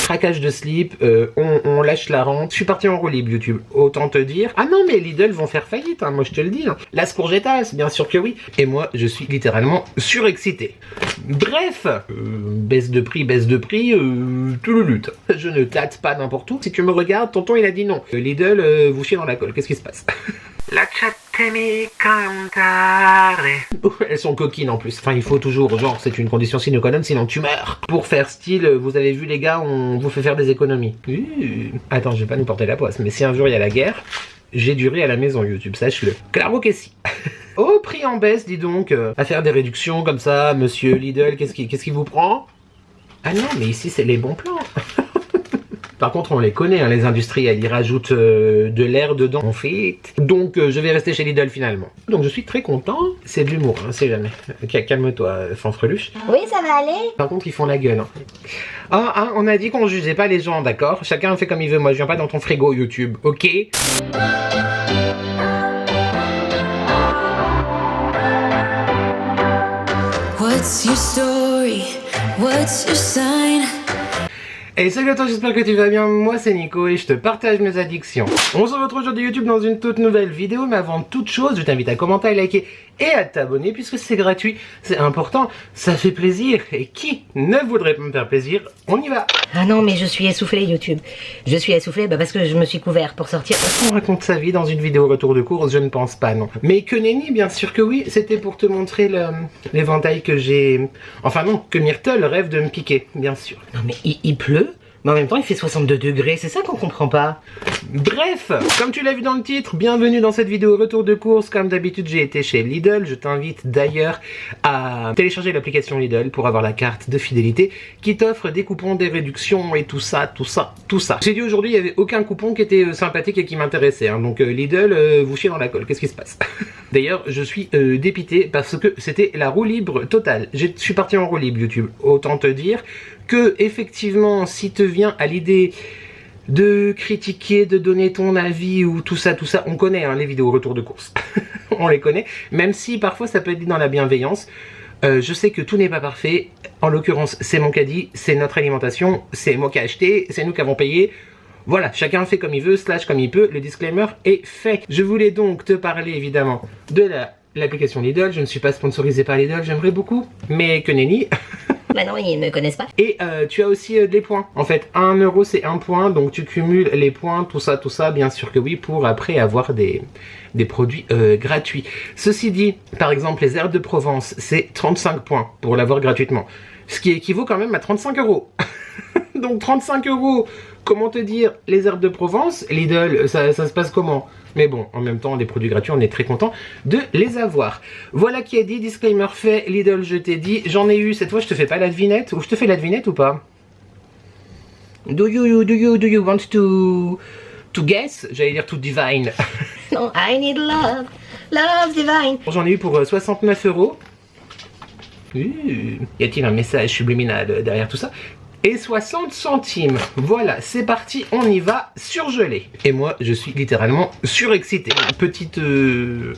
craquage de slip, on lâche la rente. Je suis parti en roue libre YouTube, autant te dire. Ah non mais Lidl vont faire faillite, hein, moi je te le dis. Hein. Las Courgettas, bien sûr que oui. Et moi je suis littéralement surexcité. Bref, baisse de prix, tout le lutte. Je ne tâte pas n'importe où. Si tu me regardes, tonton il a dit non. Lidl, vous chiez dans la colle, qu'est-ce qui se passe? Lasciatemi cantare. Elles sont coquines en plus. Enfin, il faut toujours, genre, c'est une condition sine qua non, sinon tu meurs. Pour faire style, vous avez vu les gars, on vous fait faire des économies. Attends, je vais pas nous porter la poisse, mais si un jour il y a la guerre, j'ai du riz à la maison YouTube, sache-le. Claro que si. Oh, prix en baisse, dis donc. À faire des réductions comme ça, monsieur Lidl, qu'est-ce qui vous prend? Ah non, mais ici c'est les bons plans. Par contre, on les connaît, hein, les industriels, ils rajoutent de l'air dedans, en fait. Donc, je vais rester chez Lidl finalement. Donc, je suis très content. C'est de l'humour, hein, c'est jamais. Calme-toi, fanfreluche. Oui, ça va aller. Par contre, ils font la gueule. Hein. Ah, hein, on a dit qu'on jugeait pas les gens, d'accord? Chacun fait comme il veut. Moi, je viens pas dans ton frigo YouTube, ok? What's your story? What's your sign? Et salut à toi, j'espère que tu vas bien, moi c'est Nico et je te partage mes addictions. On se retrouve aujourd'hui YouTube dans une toute nouvelle vidéo, mais avant toute chose, je t'invite à commenter, à liker et à t'abonner puisque c'est gratuit, c'est important, ça fait plaisir. Et qui ne voudrait pas me faire plaisir? On y va. Ah non, mais je suis essoufflée YouTube. Je suis essoufflée parce que je me suis couvert pour sortir. On raconte sa vie dans une vidéo retour de course, je ne pense pas, non. Mais que nenni, bien sûr que oui, c'était pour te montrer l'éventail que j'ai... Enfin non, que Myrtle rêve de me piquer, bien sûr. Non mais il pleut, mais en même temps il fait 62 degrés, c'est ça qu'on comprend pas. Bref, comme tu l'as vu dans le titre, bienvenue dans cette vidéo retour de course. Comme d'habitude, j'ai été chez Lidl. Je t'invite d'ailleurs à télécharger l'application Lidl pour avoir la carte de fidélité qui t'offre des coupons, des réductions et tout ça. J'ai dit aujourd'hui, il n'y avait aucun coupon qui était sympathique et qui m'intéressait. Hein. Donc Lidl, vous chiez dans la colle. Qu'est-ce qui se passe? D'ailleurs, je suis dépité parce que c'était la roue libre totale. Je suis parti en roue libre YouTube. Autant te dire que effectivement, si te vient à l'idée de critiquer, de donner ton avis ou tout ça, on connaît hein, les vidéos retour de course. On les connaît, même si parfois ça peut être dit dans la bienveillance. Je sais que tout n'est pas parfait. En l'occurrence, c'est mon caddie, c'est notre alimentation, c'est moi qui ai acheté, c'est nous qui avons payé. Voilà, chacun fait comme il veut, / comme il peut, le disclaimer est fait. Je voulais donc te parler évidemment de l'application Lidl. Je ne suis pas sponsorisé par Lidl, j'aimerais beaucoup, mais que nenni. Bah non, ils me connaissent pas. Et tu as aussi des points. En fait, 1 euro c'est 1 point, donc tu cumules les points, tout ça, bien sûr que oui, pour après avoir des produits gratuits. Ceci dit, par exemple, les herbes de Provence, c'est 35 points pour l'avoir gratuitement. Ce qui équivaut quand même à 35 euros. Donc 35 euros, comment te dire, les herbes de Provence, Lidl, ça se passe comment? Mais bon, en même temps, des produits gratuits, on est très content de les avoir. Voilà qui est dit, disclaimer fait, Lidl, je t'ai dit. J'en ai eu, cette fois, je te fais pas la devinette, ou je te fais la devinette ou pas? Do you want to guess? J'allais dire to divine. Non, I need love, love divine. J'en ai eu pour 69 euros. Y a-t-il un message subliminal derrière tout ça? Et 60 centimes. Voilà, c'est parti, on y va, surgelé. Et moi, je suis littéralement surexcité. Petite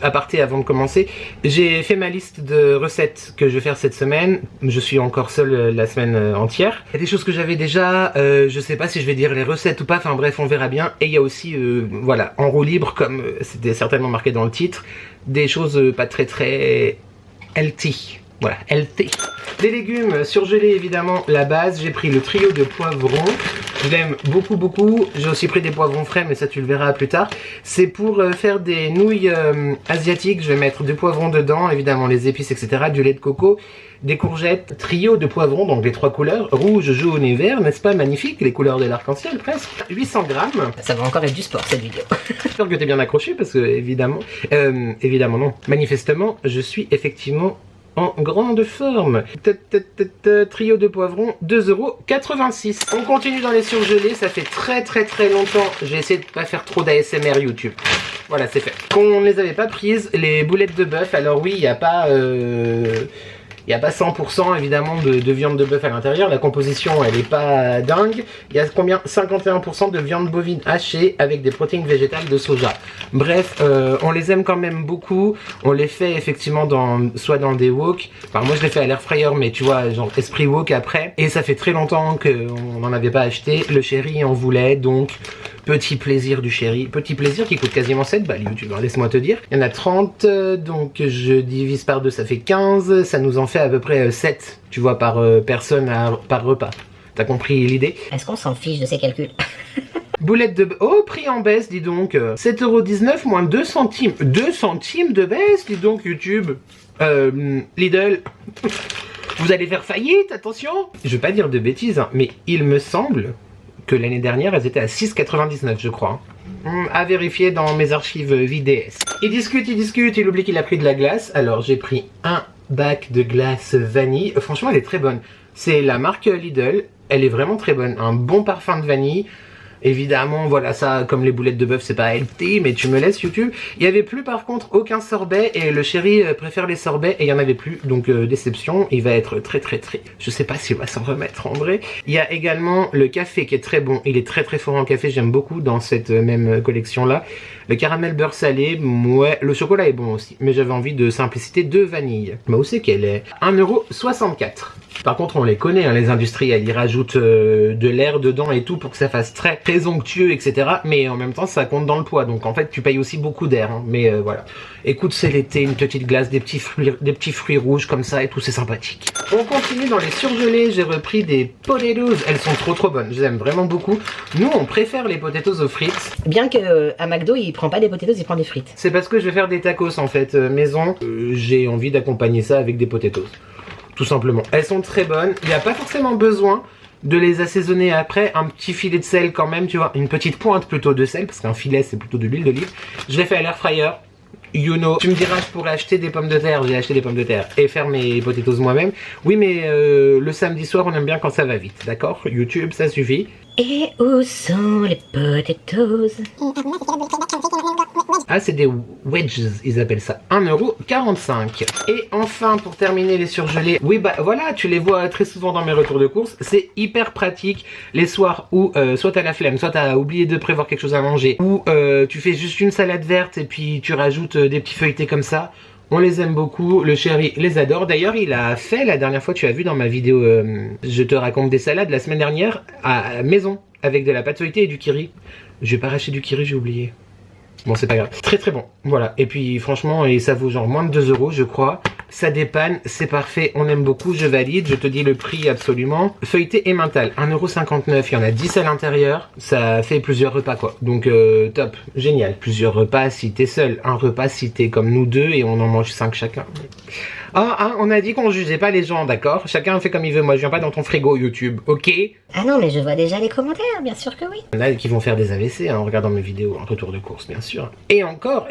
aparté avant de commencer. J'ai fait ma liste de recettes que je vais faire cette semaine. Je suis encore seul la semaine entière. Il y a des choses que j'avais déjà, je sais pas si je vais dire les recettes ou pas, enfin bref, on verra bien. Et il y a aussi, voilà, en roue libre, comme c'était certainement marqué dans le titre, des choses pas très healthy. Voilà, healthy. Des légumes surgelés évidemment, la base. J'ai pris le trio de poivrons. Je l'aime beaucoup. J'ai aussi pris des poivrons frais, mais ça tu le verras plus tard. C'est pour faire des nouilles asiatiques. Je vais mettre du poivron dedans, évidemment les épices, etc. Du lait de coco, des courgettes. Trio de poivrons, donc les 3 couleurs, rouge, jaune et vert. N'est-ce pas magnifique? Les couleurs de l'arc-en-ciel presque. 800 grammes. Ça va encore être du sport cette vidéo. J'espère que t'es bien accroché parce que évidemment non. Manifestement, je suis effectivement en grande forme. Trio de poivrons, 2,86 €. On continue dans les surgelés, ça fait très longtemps. J'ai essayé de pas faire trop d'ASMR YouTube. Voilà, c'est fait. Qu'on ne les avait pas prises, les boulettes de bœuf. Alors oui, il n'y a pas Il n'y a pas 100% évidemment de viande de bœuf à l'intérieur. La composition, elle est pas dingue. Il y a combien? 51% de viande bovine hachée avec des protéines végétales de soja. Bref, on les aime quand même beaucoup. On les fait effectivement soit dans des wok. Enfin, moi je les fais à l'air fryer, mais tu vois, genre esprit wok après. Et ça fait très longtemps qu'on n'en avait pas acheté. Le chéri en voulait, donc petit plaisir du chéri. Petit plaisir qui coûte quasiment 7 balles, YouTube, laisse-moi te dire. Il y en a 30, donc je divise par 2, ça fait 15. Ça nous en fait à peu près 7, tu vois, par personne par repas. T'as compris l'idée? Est-ce qu'on s'en fiche de ces calculs? Boulette de... Oh, prix en baisse, dis donc. 7,19 € moins 2 centimes. 2 centimes de baisse, dis donc, YouTube. Lidl. Vous allez faire faillite, attention. Je vais pas dire de bêtises, hein, mais il me semble que l'année dernière, elles étaient à 6,99, je crois. À vérifier dans mes archives VDS. Il discute, il oublie qu'il a pris de la glace. Alors, j'ai pris un bac de glace vanille. Franchement, elle est très bonne. C'est la marque Lidl. Elle est vraiment très bonne. Un bon parfum de vanille. Évidemment, voilà, ça, comme les boulettes de bœuf, c'est pas healthy, mais tu me laisses, YouTube. Il y avait plus, par contre, aucun sorbet, et le chéri préfère les sorbets, et il y en avait plus, donc déception. Il va être très, je sais pas s'il va s'en remettre, en vrai. Il y a également le café, qui est très bon. Il est très fort en café, j'aime beaucoup dans cette même collection-là. Le caramel beurre salé, ouais, le chocolat est bon aussi, mais j'avais envie de simplicité de vanille. Mais où c'est qu'elle est? 1,64 €. Par contre, on les connaît, hein, les industriels, ils rajoutent de l'air dedans et tout pour que ça fasse très onctueux, etc. Mais en même temps, ça compte dans le poids, donc en fait, tu payes aussi beaucoup d'air. Hein, mais voilà. Écoute, c'est l'été, une petite glace, des petits fruits rouges comme ça et tout, c'est sympathique. On continue dans les surgelés, j'ai repris des potatoes, elles sont trop bonnes, je les aime vraiment beaucoup. Nous, on préfère les potatoes aux frites. Bien que à McDo, il prend pas des potatoes, il prend des frites. C'est parce que je vais faire des tacos en fait, maison. J'ai envie d'accompagner ça avec des potatoes. Tout simplement. Elles sont très bonnes. Il n'y a pas forcément besoin de les assaisonner après. Un petit filet de sel quand même, tu vois. Une petite pointe plutôt de sel, parce qu'un filet c'est plutôt de l'huile d'olive. Je l'ai fait à l'air fryer. You know. Tu me diras, je pourrais acheter des pommes de terre. J'ai acheté des pommes de terre et faire mes potatoes moi-même. Oui, mais le samedi soir, on aime bien quand ça va vite. D'accord? YouTube, ça suffit. Et où sont les potatoes? Ah, c'est des wedges, ils appellent ça. 1,45 €. Et enfin, pour terminer les surgelés, oui, bah voilà, tu les vois très souvent dans mes retours de course. C'est hyper pratique les soirs où soit t'as la flemme, soit t'as oublié de prévoir quelque chose à manger, ou tu fais juste une salade verte et puis tu rajoutes des petits feuilletés comme ça. On les aime beaucoup, le chéri les adore. D'ailleurs, il a fait la dernière fois, tu as vu dans ma vidéo je te raconte des salades la semaine dernière à maison avec de la pâte feuilletée et du kiri. Je vais pas racheter du kiri, j'ai oublié. Bon, c'est pas grave. Très bon. Voilà. Et puis franchement, et ça vaut genre moins de 2 € je crois. Ça dépanne, c'est parfait, on aime beaucoup, je valide, je te dis le prix absolument. Feuilleté et mental, 1,59 €, il y en a 10 à l'intérieur, ça fait plusieurs repas quoi. Donc top, génial. Plusieurs repas si t'es seul, un repas si t'es comme nous deux et on en mange 5 chacun. Ah, hein, on a dit qu'on jugeait pas les gens, d'accord? Chacun fait comme il veut, moi je viens pas dans ton frigo YouTube, ok? Ah non, mais je vois déjà les commentaires, bien sûr que oui. Il y en a qui vont faire des AVC en regardant mes vidéos en retour de course, bien sûr. Et encore.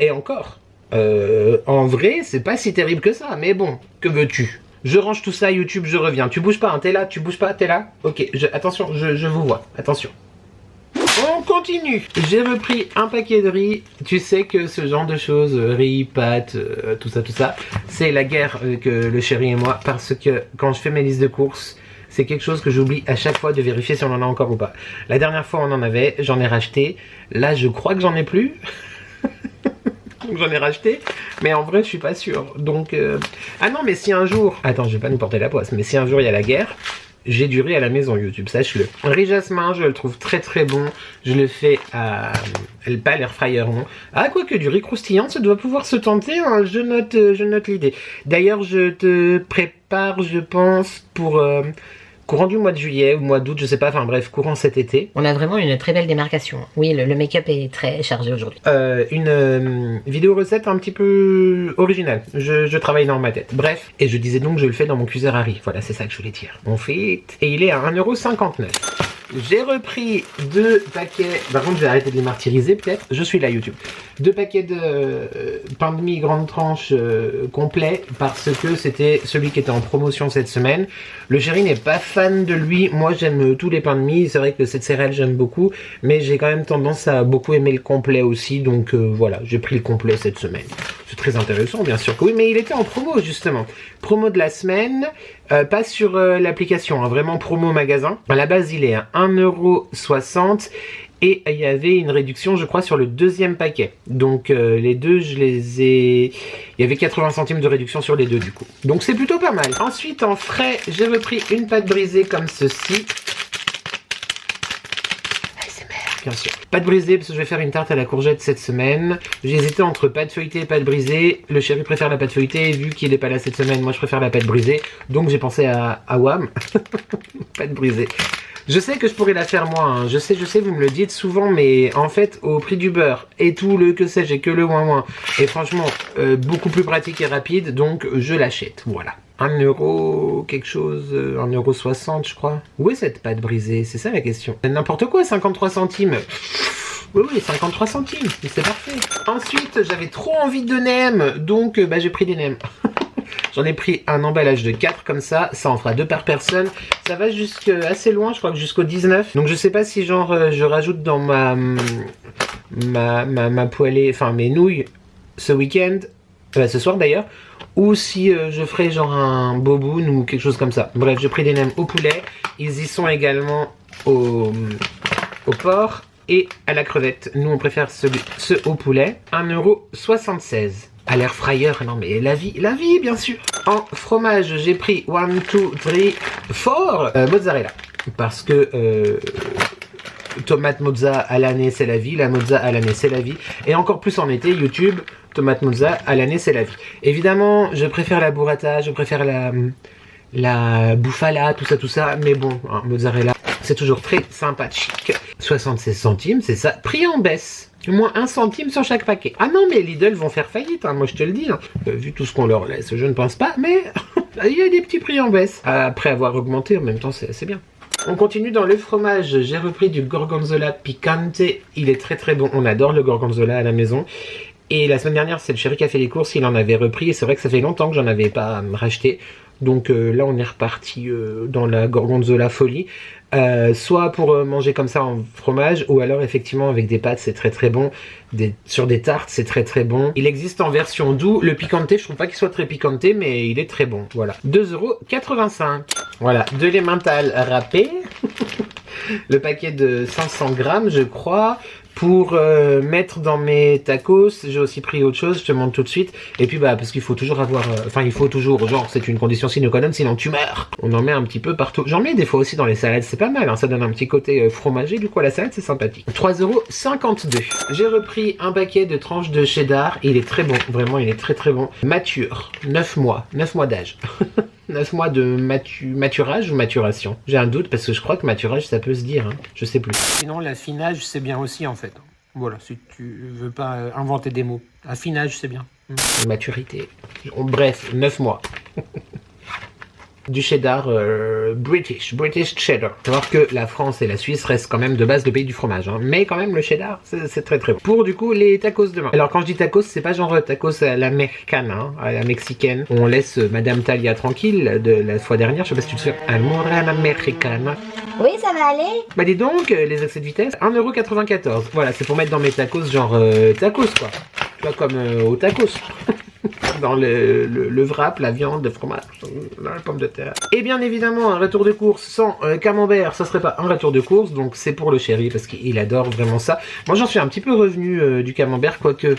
En vrai, c'est pas si terrible que ça, mais bon, que veux-tu? Je range tout ça, YouTube, je reviens. Tu bouges pas, hein, t'es là, tu bouges pas, t'es là? Ok, attention, je vous vois, attention. On continue. J'ai repris un paquet de riz. Tu sais que ce genre de choses, riz, pâtes, tout ça, c'est la guerre que le chéri et moi, parce que quand je fais mes listes de courses, c'est quelque chose que j'oublie à chaque fois de vérifier si on en a encore ou pas. La dernière fois on en avait, j'en ai racheté. Là je crois que j'en ai plus. J'en ai racheté, mais en vrai je suis pas sûr. Donc ah non, mais si un jour, attends, je vais pas nous porter la poisse, mais si un jour il y a la guerre, j'ai du riz à la maison YouTube, sache-le. Riz jasmin, je le trouve très bon. Je le fais à pas l'air fryer, non. Ah, quoique du riz croustillant, ça doit pouvoir se tenter, hein. Je note l'idée. D'ailleurs, je te prépare, je pense, pour courant du mois de juillet ou mois d'août, je sais pas, enfin bref, courant cet été. On a vraiment une très belle démarcation. Oui, le make-up est très chargé aujourd'hui. Une vidéo recette un petit peu originale. Je travaille dans ma tête. Bref, et je disais donc que je le fais dans mon cuiseur à riz. Voilà, c'est ça que je voulais dire. On fait. Et il est à 1,59 €. J'ai repris 2 paquets. Par contre, je vais arrêter de les martyriser peut-être. Je suis là, YouTube. 2 paquets de pain de mie grande tranche complet parce que c'était celui qui était en promotion cette semaine. Le chéri n'est pas fan de lui. Moi, j'aime tous les pains de mie. C'est vrai que cette céréale, j'aime beaucoup. Mais j'ai quand même tendance à beaucoup aimer le complet aussi. Donc voilà, j'ai pris le complet cette semaine. C'est très intéressant, bien sûr que oui, mais il était en promo justement. Promo de la semaine, pas sur l'application, hein, vraiment promo magasin. À la base, il est à 1,60 € et il y avait une réduction, je crois, sur le deuxième paquet. Donc les deux, je les ai... Il y avait 80 centimes de réduction sur les deux du coup. Donc c'est plutôt pas mal. Ensuite, en frais, j'ai repris une pâte brisée comme ceci. Bien sûr. Pâte brisée parce que je vais faire une tarte à la courgette cette semaine. J'ai hésité entre pâte feuilletée et pâte brisée. Le chéri préfère la pâte feuilletée. Vu qu'il n'est pas là cette semaine, moi je préfère la pâte brisée. Donc j'ai pensé à Wham. Pâte brisée. Je sais que je pourrais la faire moi, hein. Je sais, vous me le dites souvent, mais en fait, au prix du beurre et tout le que sais-je et que le ouin-ouin, et franchement, beaucoup plus pratique et rapide, donc je l'achète, voilà. 1 € quelque chose, 1,60 € je crois. Où est cette pâte brisée? C'est ça la question. N'importe quoi, 53 centimes. Oui, 53 centimes, c'est parfait. Ensuite, j'avais trop envie de nems, donc j'ai pris des nems. J'en ai pris un emballage de 4 comme ça en fera 2 par personne. Ça va assez loin, je crois que jusqu'au 19. Donc je sais pas si genre je rajoute dans ma poêlée, enfin mes nouilles ce week-end, ce soir d'ailleurs, ou si je ferai genre un boboon ou quelque chose comme ça. Bref, j'ai pris des nems au poulet. Ils y sont également au porc et à la crevette. Nous on préfère ceux au poulet. 1,76 €. À l'air fryer, non mais la vie bien sûr. En fromage, j'ai pris 1, 2, 3, 4 mozzarella. Parce que tomate mozza à l'année c'est la vie, la mozza à l'année c'est la vie. Et encore plus en été, YouTube, tomate mozza à l'année c'est la vie. Évidemment, je préfère la burrata, je préfère la bufala, tout ça. Mais bon, hein, mozzarella, c'est toujours très sympathique. 76 centimes, c'est ça. Prix en baisse. Moins 1 centime sur chaque paquet. Ah non, mais Lidl vont faire faillite, hein, moi je te le dis. Hein. Vu tout ce qu'on leur laisse, je ne pense pas, mais il y a des petits prix en baisse. Après avoir augmenté, en même temps, c'est bien. On continue dans le fromage. J'ai repris du gorgonzola picante. Il est très très bon. On adore le gorgonzola à la maison. Et la semaine dernière, c'est le chéri qui a fait les courses. Il en avait repris. Et c'est vrai que ça fait longtemps que j'en avais pas racheté. Donc là, on est reparti dans la gorgonzola folie. Soit pour manger comme ça en fromage, ou alors effectivement avec des pâtes, c'est très très bon. Sur des tartes, c'est très très bon. Il existe en version doux. Le picante, je trouve pas qu'il soit très piquanté, mais il est très bon. Voilà. 2,85 €. Voilà. De l'emmental râpé. Le paquet de 500 grammes, je crois. Pour mettre dans mes tacos, j'ai aussi pris autre chose, je te montre tout de suite. Et puis parce qu'il faut toujours avoir... Enfin, il faut toujours, genre, c'est une condition sine qua non, sinon tu meurs. On en met un petit peu partout. J'en mets des fois aussi dans les salades, c'est pas mal, hein, ça donne un petit côté fromager, du coup à la salade c'est sympathique. 3,52 €. J'ai repris un paquet de tranches de cheddar, il est très bon, vraiment il est très très bon. Mature, 9 mois d'âge. 9 mois de maturage ou maturation? J'ai un doute parce que je crois que maturage ça peut se dire, hein. Je sais plus. Sinon l'affinage c'est bien aussi en fait. Voilà, si tu veux pas inventer des mots. Affinage c'est bien. Maturité. Bref, 9 mois. Du cheddar British cheddar. Faut savoir que la France et la Suisse restent quand même de base le pays du fromage, hein. Mais quand même le cheddar c'est très très bon. Pour du coup les tacos demain. Alors quand je dis tacos, c'est pas genre tacos à l'américaine, hein, à la mexicaine. On laisse Madame Talia tranquille de la fois dernière, je sais pas si tu te souviens. Amore americana. Oui, ça va aller. Bah dis donc, les excès de vitesse, 1,94 €. Voilà, c'est pour mettre dans mes tacos genre tacos quoi. Tu vois comme au tacos. Dans le wrap, la viande, le fromage, la pomme de terre. Et bien évidemment, un retour de course sans camembert, ça serait pas un retour de course, donc c'est pour le chéri parce qu'il adore vraiment ça. Moi j'en suis un petit peu revenu du camembert, quoique...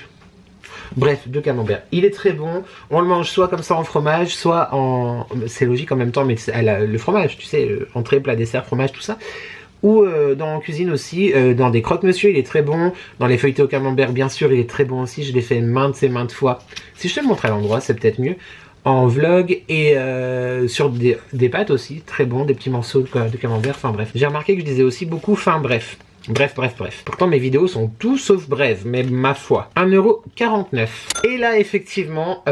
Bref, de camembert. Il est très bon, on le mange soit comme ça en fromage, soit en... C'est logique en même temps, mais le fromage, tu sais, entrée, plat, dessert, fromage, tout ça. Ou dans la cuisine aussi, dans des croque-monsieur, il est très bon. Dans les feuilletés au camembert, bien sûr, il est très bon aussi. Je l'ai fait maintes et maintes fois. Si je te le montre à l'endroit, c'est peut-être mieux. En vlog et sur des pâtes aussi, très bon. Des petits morceaux de camembert, enfin bref. J'ai remarqué que je disais aussi beaucoup fin bref. Bref. Pourtant mes vidéos sont tout sauf brèves, mais ma foi. 1,49 €. Et là effectivement,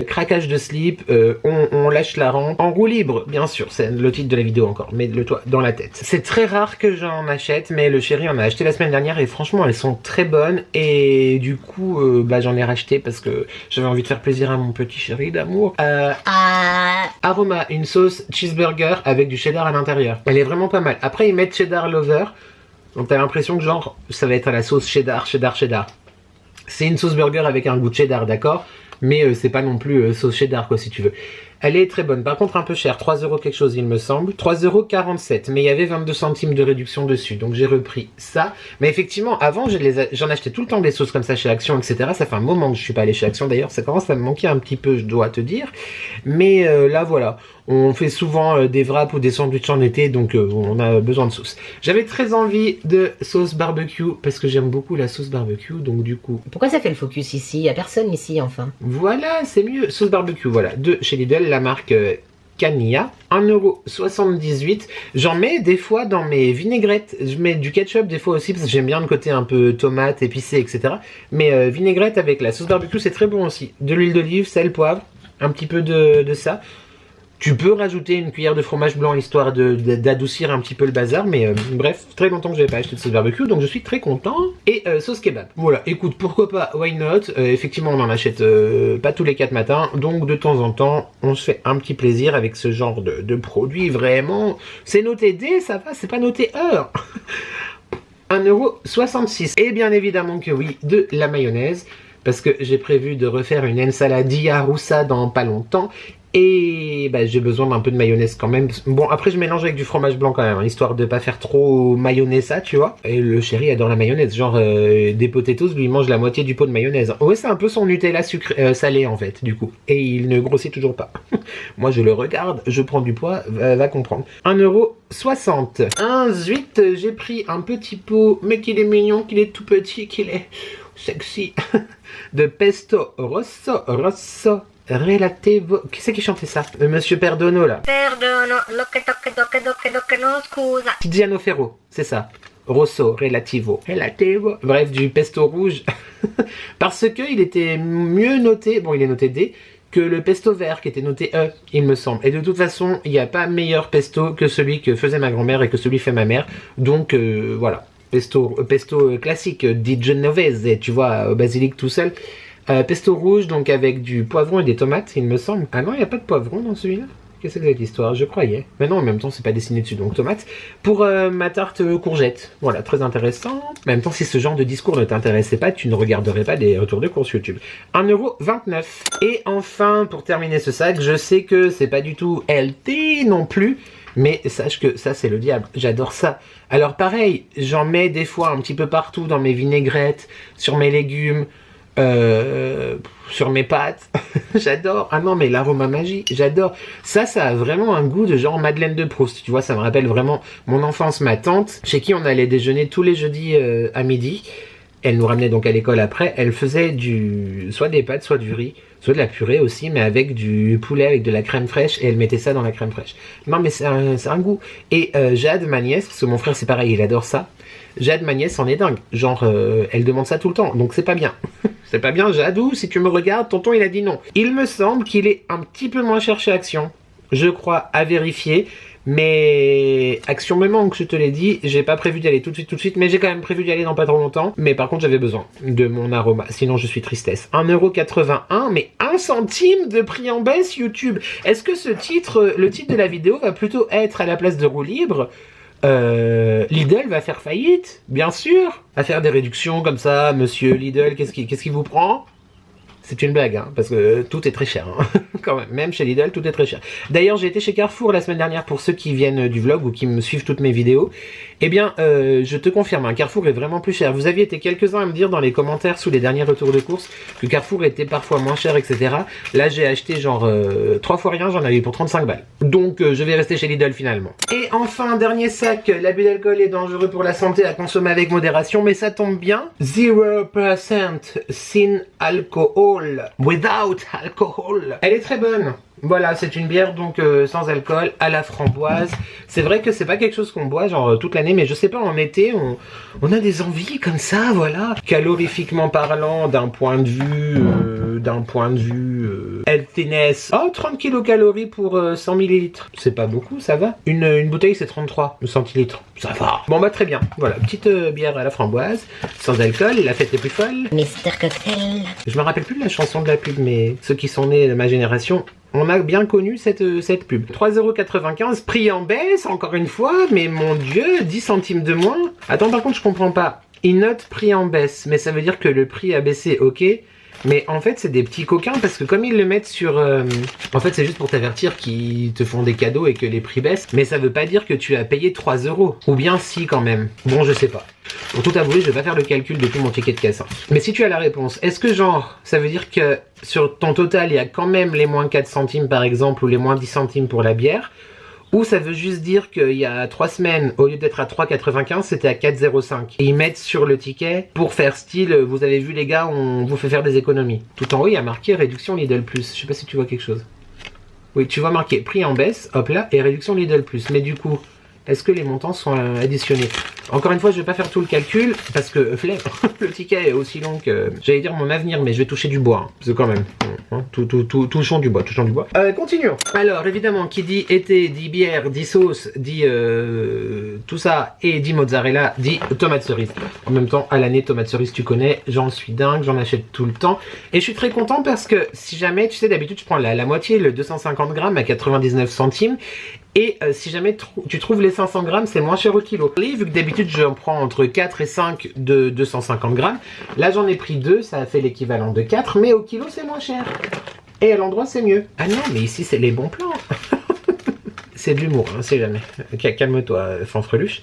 craquage de slip, on lâche la rampe. En roue libre, bien sûr, c'est le titre de la vidéo encore, mais le toit dans la tête. C'est très rare que j'en achète, mais le chéri en a acheté la semaine dernière et franchement elles sont très bonnes. Et du coup, j'en ai racheté parce que j'avais envie de faire plaisir à mon petit chéri d'amour. Aroma, une sauce cheeseburger avec du cheddar à l'intérieur. Elle est vraiment pas mal. Après ils mettent cheddar lover. Donc t'as l'impression que genre, ça va être à la sauce cheddar. C'est une sauce burger avec un goût de cheddar, d'accord? Mais c'est pas non plus sauce cheddar quoi si tu veux. Elle est très bonne, par contre un peu chère, 3 € quelque chose il me semble, 3,47 €, mais il y avait 22 centimes de réduction dessus, donc j'ai repris ça. Mais effectivement, avant j'en achetais tout le temps des sauces comme ça chez Action, etc. Ça fait un moment que je suis pas allé chez Action d'ailleurs, ça commence à me manquer un petit peu, je dois te dire. Mais là voilà, on fait souvent des wraps ou des sandwichs en été, donc on a besoin de sauce. J'avais très envie de sauce barbecue, parce que j'aime beaucoup la sauce barbecue, donc du coup... Pourquoi ça fait le focus ici? Y a personne ici, enfin. Voilà, c'est mieux, sauce barbecue, voilà, de chez Lidl, la marque Cania, 1,78 €. J'en mets des fois dans mes vinaigrettes. Je mets du ketchup des fois aussi parce que j'aime bien le côté un peu tomate, épicé, etc. Mais vinaigrette avec la sauce barbecue, c'est très bon aussi. De l'huile d'olive, sel, poivre, un petit peu de ça. Tu peux rajouter une cuillère de fromage blanc histoire d'adoucir un petit peu le bazar, mais bref, très longtemps que je n'avais pas acheté de sauce barbecue, donc je suis très content. Et sauce kebab. Voilà, écoute, pourquoi pas, why not? Effectivement, on en achète pas tous les 4 matins, donc de temps en temps, on se fait un petit plaisir avec ce genre de produit, vraiment. C'est noté D, ça va, c'est pas noté heure. 1,66 €. Et bien évidemment que oui, de la mayonnaise, parce que j'ai prévu de refaire une ensaladilla russa dans pas longtemps. Et bah, j'ai besoin d'un peu de mayonnaise quand même. Bon, après je mélange avec du fromage blanc quand même, hein, histoire de pas faire trop mayonnaise ça, tu vois. Et le chéri adore la mayonnaise, genre des potatoes, lui il mange la moitié du pot de mayonnaise. Ouais, c'est un peu son Nutella sucré, salé en fait, du coup. Et il ne grossit toujours pas. Moi je le regarde, je prends du poids, va comprendre. 1,60 €. Ensuite, j'ai pris un petit pot, mais qu'il est mignon, qu'il est tout petit, qu'il est sexy, de pesto rosso. Relativo... Qui c'est qui chantait ça? Monsieur Perdono là. Perdono, lo que no scusa. Tiziano Ferro, c'est ça. Rosso, relativo. Bref, du pesto rouge. Parce que il était mieux noté, bon il est noté D, que le pesto vert qui était noté E, il me semble. Et de toute façon, il n'y a pas meilleur pesto que celui que faisait ma grand-mère et que celui fait ma mère. Donc voilà. Pesto classique, dit genovese, tu vois, au basilic tout seul. Pesto rouge, donc avec du poivron et des tomates, il me semble. Ah non, il n'y a pas de poivron dans celui-là? Qu'est-ce que c'est cette histoire? Je croyais. Mais non, en même temps, c'est pas dessiné dessus, donc tomates. Pour ma tarte courgette. Voilà, très intéressant. En même temps, si ce genre de discours ne t'intéressait pas, tu ne regarderais pas des retours de course YouTube. 1,29 €. Et enfin, pour terminer ce sac, je sais que c'est pas du tout healthy non plus. Mais sache que ça, c'est le diable. J'adore ça. Alors pareil, j'en mets des fois un petit peu partout dans mes vinaigrettes, sur mes légumes, sur mes pâtes. J'adore. Ah non, mais l'aroma magie, j'adore. Ça a vraiment un goût de genre Madeleine de Proust. Tu vois, ça me rappelle vraiment mon enfance, ma tante, chez qui on allait déjeuner tous les jeudis à midi. Elle nous ramenait donc à l'école après. Elle faisait soit des pâtes, soit du riz, soit de la purée aussi, mais avec du poulet, avec de la crème fraîche, et elle mettait ça dans la crème fraîche. Non, mais c'est un goût. Et Jade, ma nièce, parce que mon frère c'est pareil, il adore ça. Jade, ma nièce, en est dingue. Genre, elle demande ça tout le temps, donc c'est pas bien. C'est pas bien, Jadou, si tu me regardes, tonton il a dit non. Il me semble qu'il est un petit peu moins cher chez Action. Je crois, à vérifier. Mais Action me manque, je te l'ai dit. J'ai pas prévu d'y aller tout de suite, mais j'ai quand même prévu d'y aller dans pas trop longtemps. Mais par contre, j'avais besoin de mon aroma, sinon je suis tristesse. 1,81 €, mais 1 centime de prix en baisse YouTube. Est-ce que le titre de la vidéo va plutôt être à la place de roue libre? Lidl va faire faillite, bien sûr. Va faire des réductions comme ça, monsieur Lidl, qu'est-ce qui vous prend? C'est une blague, hein, parce que tout est très cher. Hein. Quand même chez Lidl, tout est très cher. D'ailleurs, j'ai été chez Carrefour la semaine dernière pour ceux qui viennent du vlog ou qui me suivent toutes mes vidéos. Eh bien, je te confirme, hein, Carrefour est vraiment plus cher. Vous aviez été quelques-uns à me dire dans les commentaires sous les derniers retours de course que Carrefour était parfois moins cher, etc. Là, j'ai acheté genre 3 fois rien, j'en avais eu pour 35 balles. Donc, je vais rester chez Lidl finalement. Et enfin, dernier sac, l'abus d'alcool est dangereux pour la santé, à consommer avec modération, mais ça tombe bien. 0% sin alcohol. Without alcohol. Elle est très bonne. Voilà, c'est une bière donc sans alcool, à la framboise. C'est vrai que c'est pas quelque chose qu'on boit genre toute l'année, mais je sais pas, en été on a des envies comme ça, voilà. Calorifiquement parlant, d'un point de vue healthiness. Oh, 30 kilocalories pour 100 ml. C'est pas beaucoup, ça va. Une bouteille c'est 33 centilitres. Ça va. Bon bah très bien. Voilà, petite bière à la framboise, sans alcool, la fête est plus folle. Mister Cocktail. Je me rappelle plus de la chanson de la pub, mais ceux qui sont nés de ma génération, on a bien connu cette pub. 3,95 €, prix en baisse, encore une fois, mais mon dieu, 10 centimes de moins. Attends, par contre, je comprends pas. Il note prix en baisse, mais ça veut dire que le prix a baissé, ok, Mais en fait, c'est des petits coquins parce que comme ils le mettent sur... En fait, c'est juste pour t'avertir qu'ils te font des cadeaux et que les prix baissent. Mais ça veut pas dire que tu as payé 3 €. Ou bien si quand même. Bon, je sais pas. Pour tout avouer, je vais pas faire le calcul de tout mon ticket de caisse. Mais si tu as la réponse, est-ce que genre, ça veut dire que sur ton total, il y a quand même les moins 4 centimes par exemple ou les moins 10 centimes pour la bière? Ou ça veut juste dire qu'il y a 3 semaines, au lieu d'être à 3,95, c'était à 4,05. Et ils mettent sur le ticket pour faire style, vous avez vu les gars, on vous fait faire des économies. Tout en haut, il y a marqué réduction Lidl+. Je sais pas si tu vois quelque chose. Oui, tu vois marqué prix en baisse, hop là, et réduction Lidl+. Mais du coup, est-ce que les montants sont additionnés? Encore une fois, je vais pas faire tout le calcul, parce que flemme, le ticket est aussi long que... J'allais dire mon avenir, mais je vais toucher du bois. Hein. C'est quand même... touchons du bois, touchons du bois. Continuons. Alors, évidemment, qui dit été, dit bière, dit sauce, dit tout ça, et dit mozzarella, dit tomate cerise. En même temps, à l'année, tomate cerise, tu connais, j'en suis dingue, j'en achète tout le temps. Et je suis très content parce que, si jamais, tu sais, d'habitude, je prends la moitié, le 250 grammes à 99 centimes. Et si jamais tu trouves les 500 grammes, c'est moins cher au kilo. Et vu que d'habitude j'en prends entre 4 et 5 de 250 grammes, là j'en ai pris 2, ça a fait l'équivalent de 4, mais au kilo c'est moins cher. Et à l'endroit c'est mieux. Ah non, mais ici c'est les bons plans. C'est de l'humour, hein, c'est jamais. Calme-toi, fanfreluche.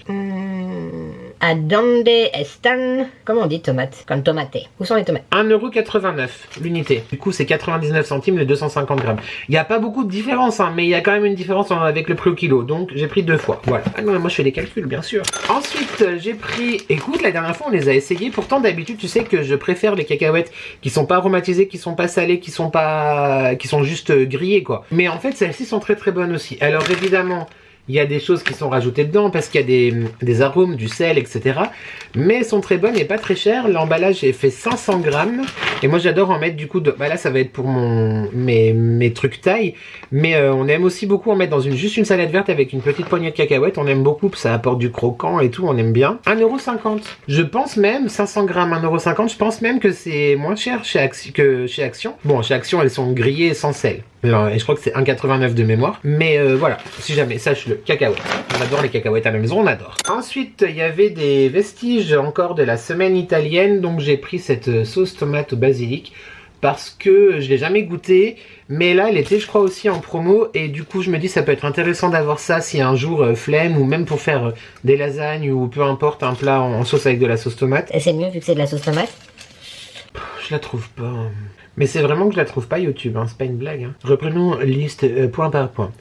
À donde están... Comment on dit tomate? Comme tomaté. Où sont les tomates? 1,89 € l'unité. Du coup, c'est 99 centimes les 250 grammes. Il n'y a pas beaucoup de différence, hein, mais il y a quand même une différence avec le prix au kilo. Donc, j'ai pris 2 fois. Voilà. Ah non, moi, je fais des calculs, bien sûr. Ensuite, j'ai pris... Écoute, la dernière fois, on les a essayés. Pourtant, d'habitude, tu sais que je préfère les cacahuètes qui sont pas aromatisées, qui sont pas salées, qui sont juste grillées, quoi. Mais en fait, celles-ci sont très très bonnes aussi. Alors, évidemment... Il y a des choses qui sont rajoutées dedans parce qu'il y a des arômes, du sel, etc. Mais elles sont très bonnes et pas très chères. L'emballage est fait 500 grammes. Et moi j'adore en mettre du coup... Bah là ça va être pour mes trucs taille. Mais on aime aussi beaucoup en mettre dans juste une salade verte avec une petite poignée de cacahuètes. On aime beaucoup, ça apporte du croquant et tout, on aime bien. 1,50 €. Je pense même, 500 grammes, 1,50 €, je pense même que c'est moins cher que chez Action. Bon, chez Action elles sont grillées sans sel. Alors, et je crois que c'est 1,89 € de mémoire. Mais voilà, si jamais, sache-le, cacahuètes. On adore les cacahuètes à la maison, on adore. Ensuite, il y avait des vestiges encore de la semaine italienne. Donc j'ai pris cette sauce tomate au basilic. Parce que je l'ai jamais goûté. Mais là, elle était, je crois, aussi en promo. Et du coup, je me dis, ça peut être intéressant d'avoir ça si un jour, flemme. Ou même pour faire des lasagnes ou peu importe, un plat en sauce avec de la sauce tomate. Et c'est mieux vu que c'est de la sauce tomate? Je la trouve pas... Mais c'est vraiment que je la trouve pas YouTube, hein, c'est pas une blague. Hein. Reprenons liste point par point.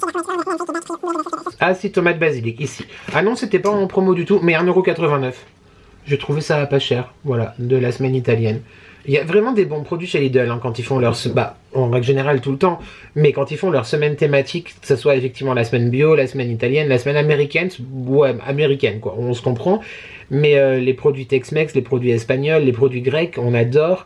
Ah si, tomate basilic, ici. Ah non, c'était pas en promo du tout, mais 1,89 €. J'ai trouvé ça pas cher, voilà, de la semaine italienne. Il y a vraiment des bons produits chez Lidl hein, quand ils font leur... Bah, en règle générale tout le temps, mais quand ils font leur semaine thématique, que ce soit effectivement la semaine bio, la semaine italienne, la semaine américaine, ouais, américaine quoi, on se comprend. Mais les produits Tex-Mex, les produits espagnols, les produits grecs, on adore.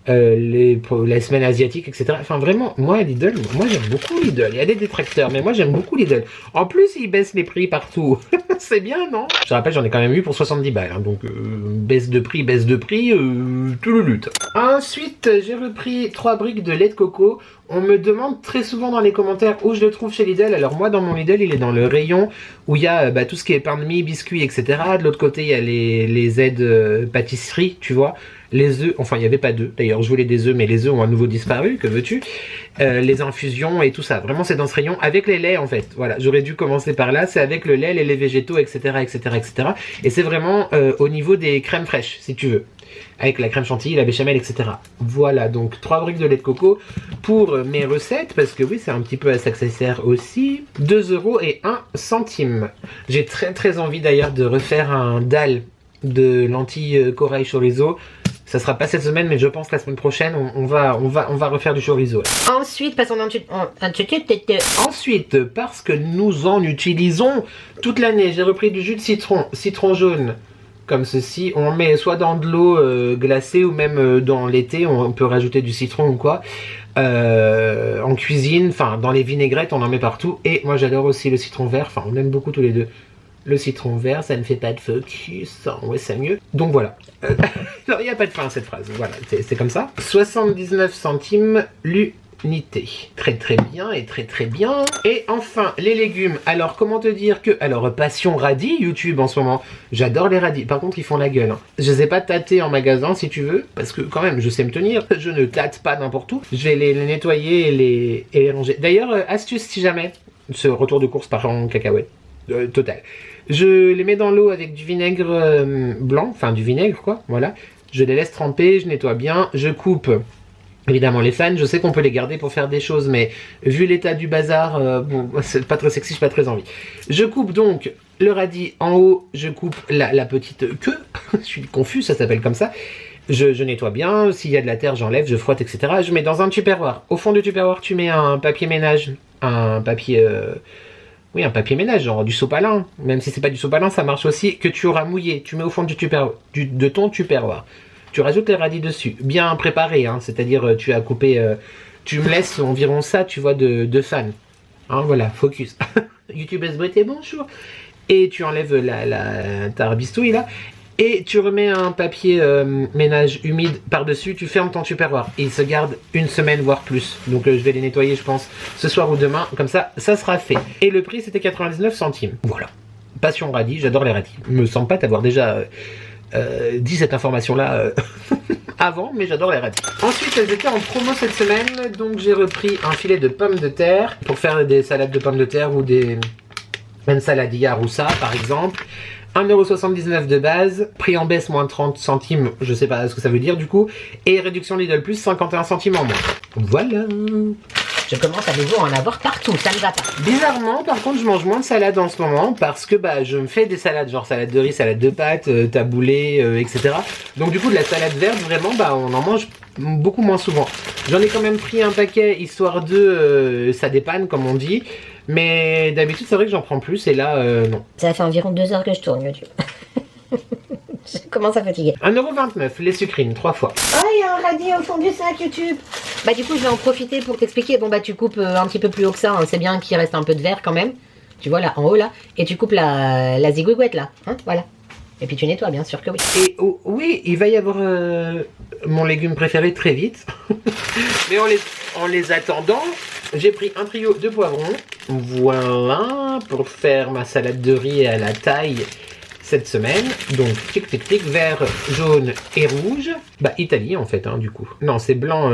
La semaine asiatique, etc. Enfin vraiment, moi Lidl, moi j'aime beaucoup Lidl. Il y a des détracteurs, mais moi j'aime beaucoup Lidl. En plus, ils baissent les prix partout. C'est bien, non? Je rappelle, j'en ai quand même eu pour 70 balles. Hein, donc baisse de prix, tout le lutte. Ensuite, j'ai repris 3 briques de lait de coco. On me demande très souvent dans les commentaires où je le trouve chez Lidl. Alors moi, dans mon Lidl, il est dans le rayon où il y a tout ce qui est pain de mie, biscuits, etc. De l'autre côté, il y a les aides pâtisserie, tu vois. Les œufs, enfin il n'y avait pas d'œufs, d'ailleurs je voulais des œufs mais les œufs ont à nouveau disparu, que veux-tu, les infusions et tout ça, vraiment c'est dans ce rayon avec les laits en fait, voilà, j'aurais dû commencer par là, c'est avec le lait, les laits végétaux, etc. Et c'est vraiment au niveau des crèmes fraîches, si tu veux, avec la crème chantilly, la béchamel, etc. Voilà, donc 3 briques de lait de coco pour mes recettes, parce que oui c'est un petit peu à ça que ça sert aussi, 2,01 €. J'ai très envie d'ailleurs de refaire un dalle de lentilles corail chorizo. Ça sera pas cette semaine, mais je pense la semaine prochaine, on va refaire du chorizo. Ouais. Ensuite, passons Ensuite, parce que nous en utilisons toute l'année, j'ai repris du jus de citron jaune, comme ceci. On met soit dans de l'eau glacée ou même dans l'été, on peut rajouter du citron ou quoi. En cuisine, enfin dans les vinaigrettes, on en met partout. Et moi j'adore aussi le citron vert, enfin on aime beaucoup tous les deux. Le citron vert, ça ne fait pas de focus, ouais c'est mieux. Donc voilà. Non, il n'y a pas de fin à cette phrase, voilà, c'est comme ça. 79 centimes unité. Très très bien et très très bien. Et enfin, les légumes. Alors, comment te dire que... Alors, passion radis, YouTube en ce moment. J'adore les radis. Par contre, ils font la gueule. Hein. Je les ai pas tâtés en magasin, si tu veux. Parce que, quand même, je sais me tenir. Je ne tâte pas n'importe où. Je vais les nettoyer et les ranger. D'ailleurs, astuce si jamais. Ce retour de course part en cacahuète. Total. Je les mets dans l'eau avec du vinaigre blanc. Enfin, du vinaigre, quoi. Voilà. Je les laisse tremper. Je nettoie bien. Je coupe... Évidemment les fans, je sais qu'on peut les garder pour faire des choses, mais vu l'état du bazar, bon, c'est pas très sexy, j'ai pas très envie. Je coupe donc le radis en haut, je coupe la petite queue, je suis confus, ça s'appelle comme ça. Je nettoie bien, s'il y a de la terre j'enlève, je frotte, etc. Je mets dans un tupperware. Au fond du tupperware tu mets un papier ménage, un papier... Oui, un papier ménage, genre du sopalin. Même si c'est pas du sopalin, ça marche aussi, que tu auras mouillé. Tu mets au fond du de ton tupperware. Tu rajoutes les radis dessus, bien préparé, hein, c'est-à-dire tu as coupé, tu me laisses environ ça, tu vois, de fans. Hein, voilà, focus. YouTube SBT, bonjour. Et tu enlèves ta rabistouille là, et tu remets un papier ménage humide par-dessus, tu fermes ton tupperware. Et il se garde une semaine, voire plus. Donc je vais les nettoyer, je pense, ce soir ou demain, comme ça sera fait. Et le prix, c'était 99 centimes. Voilà. Passion radis, j'adore les radis. Je me sens pas t'avoir déjà... dit cette information-là avant, mais j'adore les radis. Ensuite, elles étaient en promo cette semaine, donc j'ai repris un filet de pommes de terre pour faire des salades de pommes de terre ou des ensaladillas russa, par exemple. 1,79€ de base, prix en baisse moins 30 centimes, je sais pas ce que ça veut dire du coup, et réduction Lidl plus 51 centimes en moins. Voilà. Je commence à nouveau à en avoir partout, ça ne va pas. Bizarrement, par contre, je mange moins de salade en ce moment parce que bah, je me fais des salades, genre salade de riz, salade de pâtes, taboulé, etc. Donc du coup, de la salade verte, vraiment, bah, on en mange beaucoup moins souvent. J'en ai quand même pris un paquet, histoire de... ça dépanne, comme on dit. Mais d'habitude, c'est vrai que j'en prends plus, et là, non. Ça fait environ 2 heures que je tourne YouTube. Je commence à fatiguer. 1,29€, les sucrines, 3 fois. Oh, il y a un radis au fond du sac YouTube. Bah du coup, je vais en profiter pour t'expliquer. Bon bah tu coupes un petit peu plus haut que ça, hein. C'est bien qu'il reste un peu de verre quand même. Tu vois là, en haut là. Et tu coupes la zigouigouette là, hein, voilà. Et puis tu nettoies, bien sûr que oui. Et oh, oui, il va y avoir mon légume préféré très vite. Mais en les attendant, j'ai pris un trio de poivrons. Voilà, pour faire ma salade de riz à la taille cette semaine. Donc, tic tic tic, vert, jaune et rouge. Bah, Italie en fait, hein, du coup. Non, c'est blanc,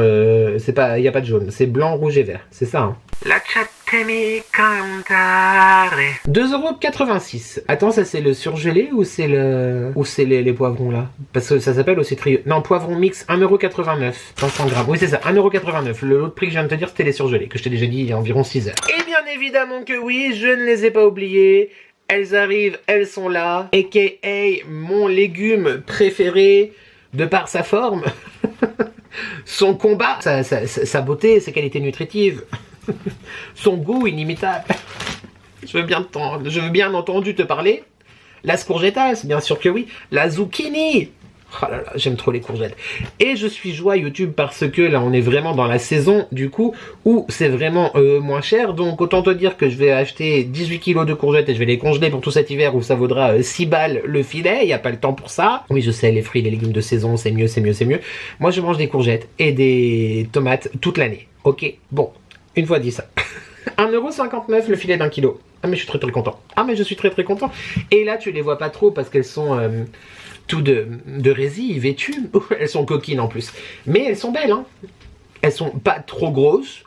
c'est pas, il n'y a pas de jaune. C'est blanc, rouge et vert, c'est ça, hein. Lasciatemi cantare. 2,86€. Attends, ça c'est le surgelé ou c'est les poivrons là? Parce que ça s'appelle aussi trio. Non, poivron mix, 1,89€. 500 grammes. Oui, c'est ça, 1,89€. L'autre prix que je viens de te dire, c'était les surgelés, que je t'ai déjà dit il y a environ 6 heures. Et bien évidemment que oui, je ne les ai pas oubliés. Elles arrivent, elles sont là. A.K.A. mon légume préféré, de par sa forme, son combat, sa beauté, ses qualités nutritives, son goût inimitable. Je veux bien entendu te parler. Las courgettas, bien sûr que oui. La zucchini. Oh là là, j'aime trop les courgettes. Et je suis joie YouTube parce que là on est vraiment dans la saison du coup où c'est vraiment moins cher. Donc autant te dire que je vais acheter 18 kilos de courgettes et je vais les congeler pour tout cet hiver où ça vaudra 6 balles le filet. Il n'y a pas le temps pour ça. Oui, je sais, les fruits, les légumes de saison, c'est mieux, c'est mieux, c'est mieux. Moi je mange des courgettes et des tomates toute l'année. Ok, bon, une fois dit ça. 1,59€ le filet d'1 kilo. Ah mais je suis très très content. Ah mais je suis très très content. Et là tu les vois pas trop parce qu'elles sont... tout de résille vêtues. Elles sont coquines en plus. Mais elles sont belles, hein. Elles sont pas trop grosses.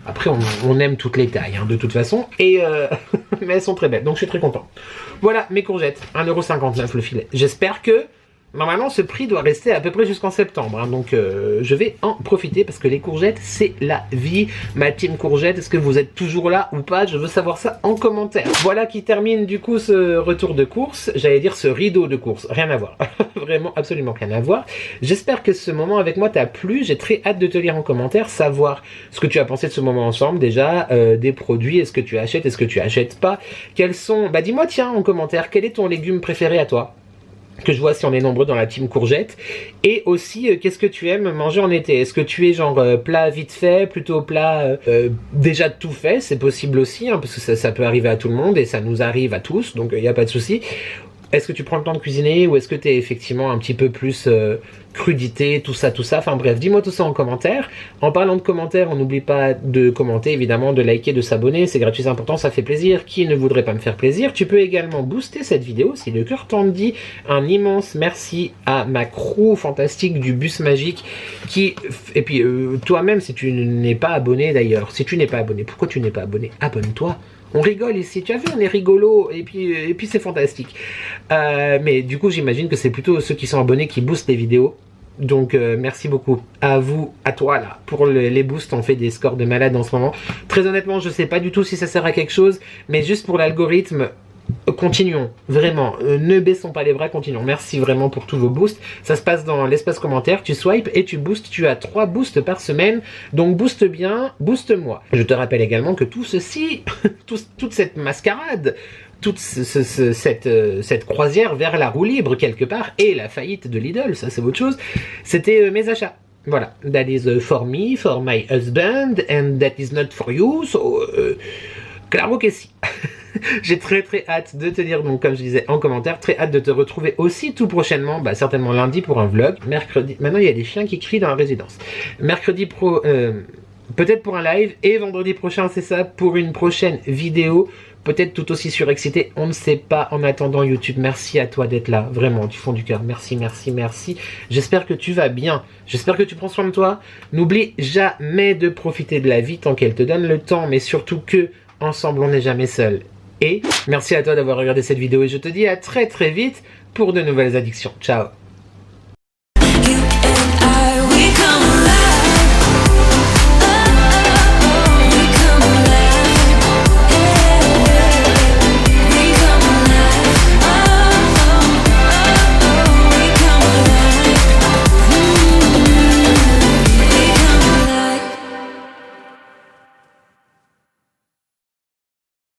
Après, on aime toutes les tailles, hein, de toute façon. Et mais elles sont très belles, donc je suis très content. Voilà, mes courgettes. 1,59€ le filet. J'espère que... Normalement, ce prix doit rester à peu près jusqu'en septembre. Hein, donc, je vais en profiter parce que les courgettes, c'est la vie. Ma team courgette, est-ce que vous êtes toujours là ou pas? Je veux savoir ça en commentaire. Voilà qui termine du coup ce retour de course. J'allais dire ce rideau de course. Rien à voir. Vraiment, absolument rien à voir. J'espère que ce moment avec moi t'a plu. J'ai très hâte de te lire en commentaire, savoir ce que tu as pensé de ce moment ensemble déjà. Des produits, est-ce que tu achètes, est-ce que tu achètes pas? Quels sont... Bah dis-moi tiens en commentaire, quel est ton légume préféré à toi? Que je vois si on est nombreux dans la team courgette. Et aussi, qu'est-ce que tu aimes manger en été? Est-ce que tu es genre plat vite fait, plutôt plat déjà tout fait? C'est possible aussi, hein, parce que ça peut arriver à tout le monde et ça nous arrive à tous, donc il n'y a pas de souci. Est-ce que tu prends le temps de cuisiner ou est-ce que tu es effectivement un petit peu plus crudité, tout ça, enfin bref, dis-moi tout ça en commentaire. En parlant de commentaires, on n'oublie pas de commenter, évidemment, de liker, de s'abonner, c'est gratuit, c'est important, ça fait plaisir. Qui ne voudrait pas me faire plaisir? Tu peux également booster cette vidéo si le cœur t'en dit. Un immense merci à ma crew fantastique du bus magique qui... Et puis toi-même, si tu n'es pas abonné d'ailleurs, si tu n'es pas abonné, pourquoi tu n'es pas abonné? Abonne-toi. On rigole ici, tu as vu, on est rigolo, et puis c'est fantastique. Mais du coup, j'imagine que c'est plutôt ceux qui sont abonnés qui boostent les vidéos. Donc merci beaucoup à vous, à toi là, pour les boosts. On fait des scores de malade en ce moment. Très honnêtement, je sais pas du tout si ça sert à quelque chose, mais juste pour l'algorithme, continuons, vraiment, ne baissons pas les bras, continuons. Merci vraiment pour tous vos boosts. Ça se passe dans l'espace commentaire, tu swipes et tu boostes. Tu as 3 boosts par semaine, donc booste bien, booste moi. Je te rappelle également que tout ceci, toute cette mascarade, toute cette croisière vers la roue libre quelque part et la faillite de Lidl, ça c'est autre chose, c'était mes achats. Voilà, that is for me, for my husband, and that is not for you, so claro que si. J'ai très hâte de te dire, donc comme je disais en commentaire, très hâte de te retrouver aussi tout prochainement, bah certainement lundi pour un vlog, mercredi, maintenant il y a des chiens qui crient dans la résidence, mercredi peut-être pour un live, et vendredi prochain c'est ça, pour une prochaine vidéo, peut-être tout aussi surexcité, on ne sait pas. En attendant, YouTube, merci à toi d'être là, vraiment, du fond du cœur, merci. J'espère que tu vas bien, j'espère que tu prends soin de toi. N'oublie jamais de profiter de la vie tant qu'elle te donne le temps, mais surtout que ensemble on n'est jamais seul. Et merci à toi d'avoir regardé cette vidéo et je te dis à très vite pour de nouvelles addictions. Ciao.